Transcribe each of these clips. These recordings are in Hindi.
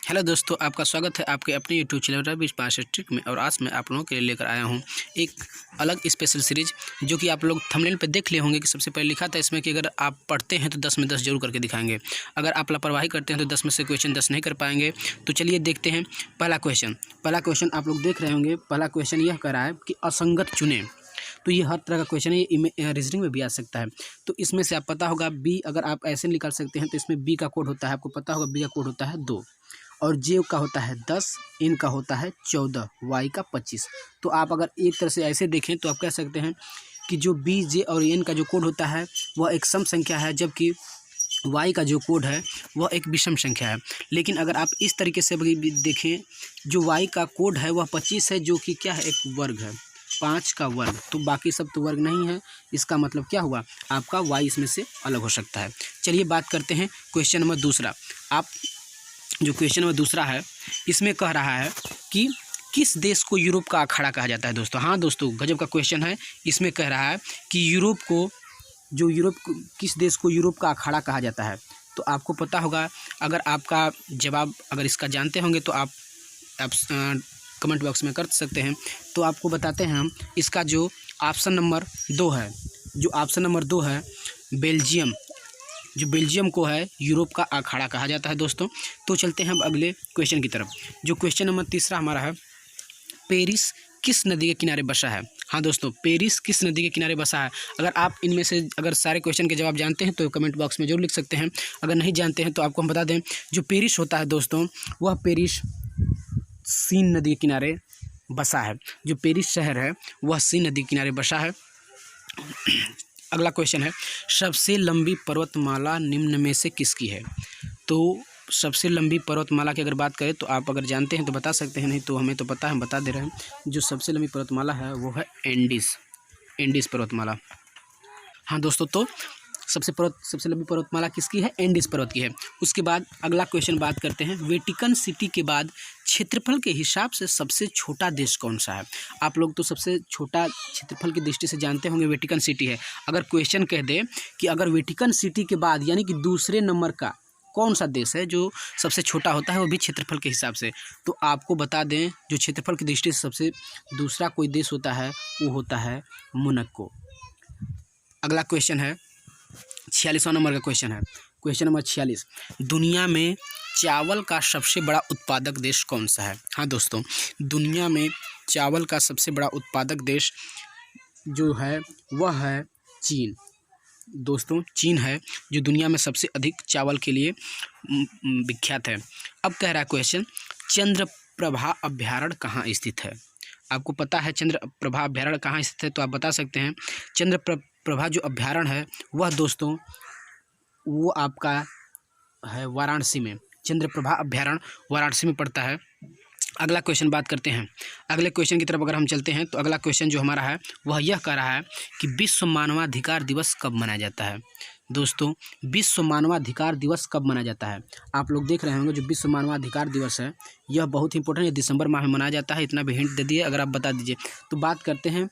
हेलो दोस्तों, आपका स्वागत है आपके अपने यूट्यूब चैनल रवि पास ट्रिक में। और आज मैं आप लोगों के लिए लेकर आया हूं एक अलग स्पेशल सीरीज, जो कि आप लोग थंबनेल पे देख लिए होंगे कि सबसे पहले लिखा था इसमें कि अगर आप पढ़ते हैं तो 10 में 10 जरूर करके दिखाएंगे। अगर आप लापरवाही करते हैं तो 10 में से क्वेश्चन 10 नहीं कर पाएंगे। तो चलिए देखते हैं पहला क्वेश्चन आप लोग देख रहे होंगे। पहला क्वेश्चन यह कह रहा है कि असंगत चुनें। तो ये हर तरह का क्वेश्चन है, ये रीजनिंग में भी आ सकता है। तो इसमें से आप पता होगा बी, अगर आप ऐसे निकाल सकते हैं तो इसमें बी का कोड होता है, आपको पता होगा बी का कोड होता है 2, और जे का होता है 10, एन का होता है 14, वाई का 25। तो आप अगर एक तरह से ऐसे देखें तो आप कह सकते हैं कि जो बी, जे और एन का जो कोड होता है वह एक सम संख्या है, जबकि वाई का जो कोड है वह एक विषम संख्या है। लेकिन अगर आप इस तरीके से भी देखें, जो वाई का कोड है वह 25 है, जो कि क्या है, एक वर्ग है, 5 का वर्ग। तो बाकी सब तो वर्ग नहीं है, इसका मतलब क्या हुआ, आपका वाई इसमें से अलग हो सकता है। चलिए बात करते हैं क्वेश्चन नंबर दूसरा। आप जो क्वेश्चन नंबर दूसरा है इसमें कह रहा है कि किस देश को यूरोप का अखाड़ा कहा जाता है। दोस्तों हाँ दोस्तों, गजब का क्वेश्चन है। इसमें कह रहा है कि किस देश को यूरोप का अखाड़ा कहा जाता है। तो आपको पता होगा, अगर आपका जवाब अगर इसका जानते होंगे तो आप कमेंट बॉक्स में कर सकते हैं। तो आपको बताते हैं हम, इसका जो ऑप्शन नंबर 2 है, बेल्जियम, जो बेल्जियम को है यूरोप का अखाड़ा कहा जाता है दोस्तों। तो चलते हैं अब अगले क्वेश्चन की तरफ। जो क्वेश्चन नंबर तीसरा हमारा है, पेरिस किस नदी के किनारे बसा है। हाँ दोस्तों, पेरिस किस नदी के किनारे बसा है। अगर आप इनमें से अगर सारे क्वेश्चन के जवाब जानते हैं तो कमेंट बॉक्स में जरूर लिख सकते हैं। अगर नहीं जानते हैं तो आपको हम बता दें, जो पेरिस होता है दोस्तों, वह पेरिस सीन नदी के किनारे बसा है। जो पेरिस शहर है वह सीन नदी के किनारे बसा है। अगला क्वेश्चन है, सबसे लंबी पर्वतमाला निम्न में से किसकी है। तो सबसे लंबी पर्वतमाला की अगर बात करें तो आप अगर जानते हैं तो बता सकते हैं, नहीं तो हमें तो पता है, हम बता दे रहे हैं। जो सबसे लंबी पर्वतमाला है वो है एंडीज पर्वतमाला। हाँ दोस्तों, तो सबसे लंबी पर्वतमाला किसकी है, एंडीज पर्वत की है। उसके बाद अगला क्वेश्चन बात करते हैं, वेटिकन सिटी के बाद क्षेत्रफल के हिसाब से सबसे छोटा देश कौन सा है। आप लोग तो सबसे छोटा क्षेत्रफल की दृष्टि से जानते होंगे वेटिकन सिटी है। अगर क्वेश्चन कह दे कि अगर वेटिकन सिटी के बाद यानी कि दूसरे नंबर का कौन सा देश है जो सबसे छोटा होता है, वो भी क्षेत्रफल के हिसाब से, तो आपको बता दें जो क्षेत्रफल की दृष्टि से सबसे दूसरा कोई देश होता है वो होता है मोनाको। अगला क्वेश्चन है 46वां नंबर का क्वेश्चन है, क्वेश्चन नंबर 46, दुनिया में चावल का सबसे बड़ा उत्पादक देश कौन सा है। हाँ दोस्तों, दुनिया में चावल का सबसे बड़ा उत्पादक देश जो है वह है चीन। दोस्तों चीन है जो दुनिया में सबसे अधिक चावल के लिए विख्यात है। अब कह रहा है क्वेश्चन, चंद्रप्रभा अभ्यारण्य कहाँ स्थित है। आपको पता है चंद्रप्रभा अभ्यारण्य कहाँ स्थित है, तो आप बता सकते हैं। चंद्रप्रभा जो अभ्यारण्य है वह दोस्तों वो आपका है वाराणसी में। चंद्रप्रभा अभ्यारण्य वाराणसी में पड़ता है। अगला क्वेश्चन बात करते हैं। अगले क्वेश्चन की तरफ अगर हम चलते हैं तो अगला क्वेश्चन जो हमारा है वह यह कह रहा है कि विश्व मानवाधिकार दिवस कब मनाया जाता है। दोस्तों विश्व मानवाधिकार दिवस कब मनाया जाता है, आप लोग देख रहे होंगे जो विश्व मानवाधिकार दिवस है यह बहुत ही इंपॉर्टेंट है, दिसंबर माह में मनाया जाता है। इतना भी हिंट दे दिए, अगर आप बता दीजिए। तो बात करते हैं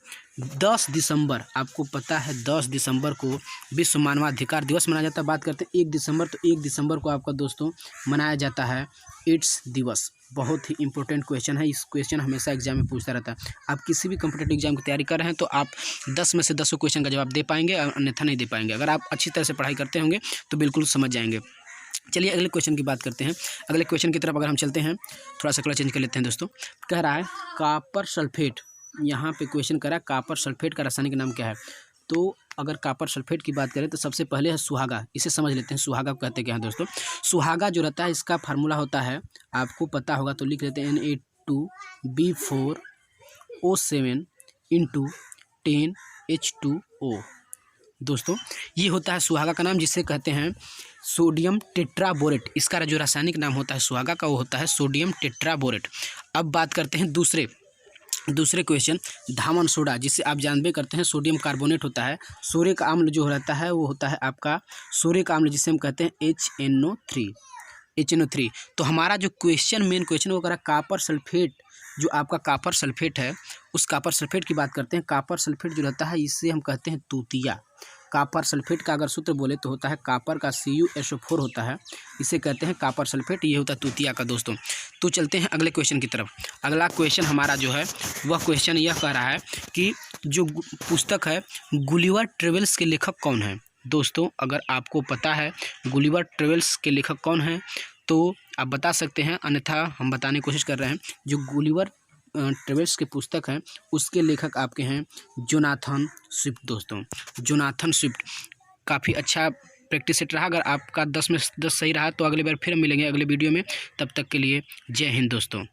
10 दिसंबर, आपको पता है 10 दिसंबर को विश्व मानवाधिकार दिवस मनाया जाता है। बात करते हैं 1 दिसंबर, तो 1 दिसंबर को आपका दोस्तों मनाया जाता है एड्स दिवस। बहुत ही इंपॉर्टेंट क्वेश्चन है, इस क्वेश्चन हमेशा एग्जाम में पूछता रहता है। आप किसी भी कॉम्पिटिटिव एग्जाम की तैयारी कर रहे हैं तो आप 10 में से 10 क्वेश्चन का जवाब दे पाएंगे, अन्यथा नहीं दे पाएंगे। अगर आप अच्छी तरह से पढ़ाई करते होंगे तो बिल्कुल समझ जाएंगे। चलिए अगले क्वेश्चन की बात करते हैं। अगले क्वेश्चन की तरफ अगर हम चलते हैं, थोड़ा सा कलर चेंज कर लेते हैं दोस्तों। कह रहा है कॉपर सल्फेट, यहाँ पे क्वेश्चन कर रहा है कॉपर सल्फेट का रासायनिक नाम क्या है। तो अगर कॉपर सल्फेट की बात करें तो सबसे पहले है सुहागा, इसे समझ लेते हैं। सुहागा कहते क्या है दोस्तों, सुहागा जो रहता है इसका फार्मूला होता है, आपको पता होगा तो लिख लेते हैं, Na2B4O7 × 10H2O। दोस्तों ये होता है सुहागा का नाम, जिसे कहते हैं सोडियम टेट्राबोरेट। इसका जो रासायनिक नाम होता है सुहागा का वो होता है सोडियम टेट्राबोरेट। अब बात करते हैं दूसरे क्वेश्चन, धामन सोडा, जिसे आप जानबे करते हैं सोडियम कार्बोनेट होता है। सोरे का अम्ल जो रहता है वो होता है आपका सोरे का अम्ल, जिसे हम कहते हैं HNO3। तो हमारा जो मेन क्वेश्चन वो करा कॉपर सल्फेट, जो आपका कॉपर सल्फेट है उस कॉपर सल्फेट की बात करते हैं। कॉपर सल्फेट जो रहता है इससे हम कहते हैं तूतिया। कॉपर सल्फेट का अगर सूत्र बोले तो होता है कॉपर का CuSO4 होता है, इसे कहते हैं कॉपर सल्फेट। ये होता है तूतिया का दोस्तों। तो चलते हैं अगले क्वेश्चन की तरफ। अगला क्वेश्चन हमारा जो है वह क्वेश्चन यह कह रहा है कि जो पुस्तक है गुलिवर ट्रेवल्स के लेखक कौन है। दोस्तों अगर आपको पता है गुलिवर ट्रेवल्स के लेखक कौन हैं तो आप बता सकते हैं, अन्यथा हम बताने की कोशिश कर रहे हैं। जो गुलिवर ट्रेवल्स की पुस्तक है उसके लेखक आपके हैं जोनाथन स्विफ्ट। दोस्तों जोनाथन स्विफ्ट काफ़ी अच्छा प्रैक्टिस सेट रहा। अगर आपका 10 में 10 सही रहा तो अगली बार फिर मिलेंगे अगले वीडियो में। तब तक के लिए जय हिंद दोस्तों।